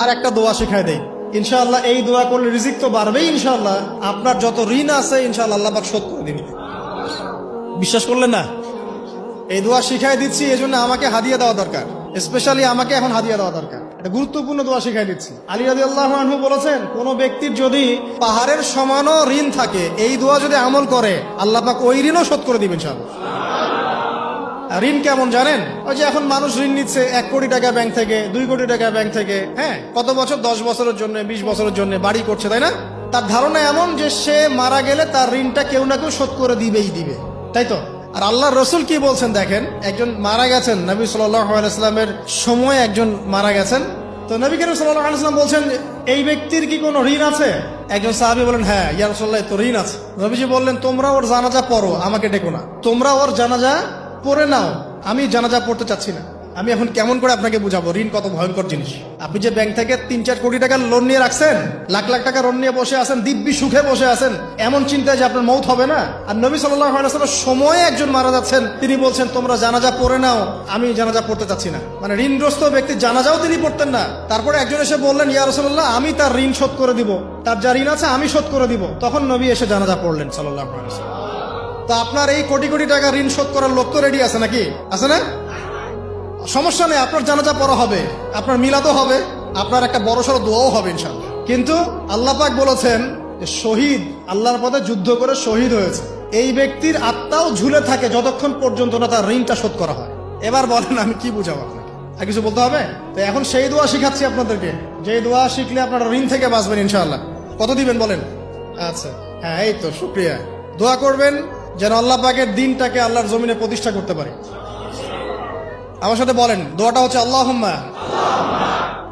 আর একটা দোয়া শিখাই দেই, ইনশাআল্লাহ এই দোয়া করলে রিজিক তো বাড়বেই ইনশাআল্লাহ। আপনার যত ঋণ আছে ইনশাআল্লাহ আল্লাহ পাক শোধ করে দিবেন। বিশ্বাস করলেন না? এই দোয়া শিখাই দিচ্ছি, এই জন্য আমাকে হাদিয়া দেওয়া দরকার, স্পেশালি আমাকে এখন হাদিয়া দেওয়া দরকার। এটা গুরুত্বপূর্ণ দোয়া শিখাই দিচ্ছি। আলী রাদিয়াল্লাহু আনহু বলেছেন, কোন ব্যক্তির যদি পাহাড়ের সমানও ঋণ থাকে, এই দোয়া যদি আমল করে আল্লাহ পাক ওই ঋণও শোধ করে দিবেন ইনশাআল্লাহ। ঋণ কেমন জানেন? ওই যে এখন মানুষ ঋণ নিচ্ছে 1 কোটি টাকা ব্যাংক থেকে, 2 কোটি টাকা ব্যাংক থেকে, হ্যাঁ, কত বছর, 10 বছরের জন্য, 20 বছরের জন্য বাড়ি করছে, তাই না? তার ধারণা এমন যে সে মারা গেলে তার ঋণটা কেউ না কেউ শোধ করে দিবেই দিবে, তাই তো? আর আল্লাহর রসুল কি বলছেন দেখেন, একজন মারা গেছেন, নবী সাল্লাল্লাহু আলাইহি ওয়াসাল্লামের সময় একজন মারা গেছেন। তো নবী করিম সাল্লাল্লাহু আলাইহি ওয়াসাল্লাম বলছেন, এই ব্যক্তির কি কোনো ঋণ আছে? একজন সাহাবী বলেন, হ্যাঁ ইয়া রাসূলুল্লাহ, তো ঋণ আছে। নবীজি বললেন, তোমরা ওর জানাজা পড়ো, আমাকে ডেকো না। তোমরা ওর জানাজা পড়ে নাও, আমি জানাজা পড়তে চাচ্ছি না। আমি এখন কেমন করে আপনাকে বুঝাবো ঋণ কত ভয়ঙ্কর জিনিস? আপনি যে ব্যাংক থেকে 3-4 কোটি টাকার লোন নিয়ে রাখছেন, লাখ লাখ টাকা লোন নিয়ে বসে আছেন, দিব্যি সুখে বসে আছেন, এমন চিন্তায় যে আপনার মৌত হবে না। আর নবী সাল্লাল্লাহু আলাইহি ওয়াসাল্লাম সময়ে একজন মারা যাচ্ছেন, তিনি বলছেন তোমরা জানাজা পড়ে নাও, আমি জানাজা পড়তে চাচ্ছি না। মানে ঋণগ্রস্ত ব্যক্তির জানাজাও তিনি পড়তেন না। তারপরে একজন এসে বললেন, ইয়া রাসূলুল্লাহ, আমি তার ঋণ শোধ করে দিব, তার যা ঋণ আছে আমি শোধ করে দিব। তখন নবী এসে জানাজা পড়লেন সাল্লাল্লাহু আলাইহি ওয়াসাল্লাম। তো আপনার এই কোটি কোটি টাকা ঋণ শোধ করার লোক তো রেডি আছে নাকি? আছে না? সমস্যা নেই, আপনার জানাজা পড়া হবে, আপনার মিলাদও হবে, আপনার একটা বড়সড় দোয়াও হবে ইনশাআল্লাহ। কিন্তু আল্লাহ পাক বলেছেন যে শহীদ, আল্লাহর পথে যুদ্ধ করে শহীদ হয়েছে, এই ব্যক্তির আত্মাও ঝুলে থাকে যতক্ষণ পর্যন্ত না তার ঋণটা শোধ করা হয়। এবার বলেন আমি কি বুঝাবো আপনাকে? আর কিছু বলতে হবে? তো এখন সেই দোয়া শিখাচ্ছি আপনাদেরকে, যে দোয়া শিখলে আপনারা ঋণ থেকে বাঁচবেন ইনশাআল্লাহ। কত দিবেন বলেন? আচ্ছা, হ্যাঁ, এই তো, শুকরিয়া। দোয়া করবেন যেন আল্লাহ পাকের দিনটাকে আল্লাহর জমিনে প্রতিষ্ঠা করতে পারে। আমার সাথে বলেন, দোয়াটা হচ্ছে, আল্লাহুম্মা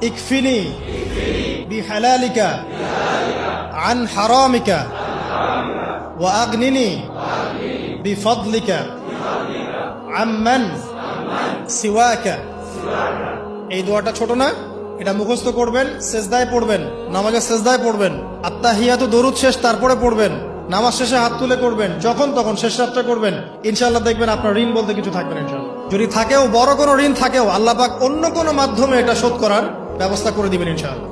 ইকফিনি বিহালালিকা আন হারামিকা ওয়া আগনিনি বিফদলিকা আম্মান সিওয়াকা। এই দোয়াটা ছোট না? এটা মুখস্থ করবেন, সেজদায় পড়বেন, নামাজের সেজদায় পড়বেন, আত্তাহিয়াতু দরুদ শেষ তারপরে পড়বেন, নামাজ শেষে হাত তুলে করবেন, যখন তখন শেষ রাতটা করবেন, ইনশাআল্লাহ দেখবেন আপনার ঋণ বলতে কিছু থাকবে না ইনশাআল্লাহ। যদি থাকেও, বড় কোনো ঋণ থাকেও, আল্লাহ পাক অন্য কোনো মাধ্যমে এটা শোধ করার ব্যবস্থা করে দিবেন ইনশাআল্লাহ।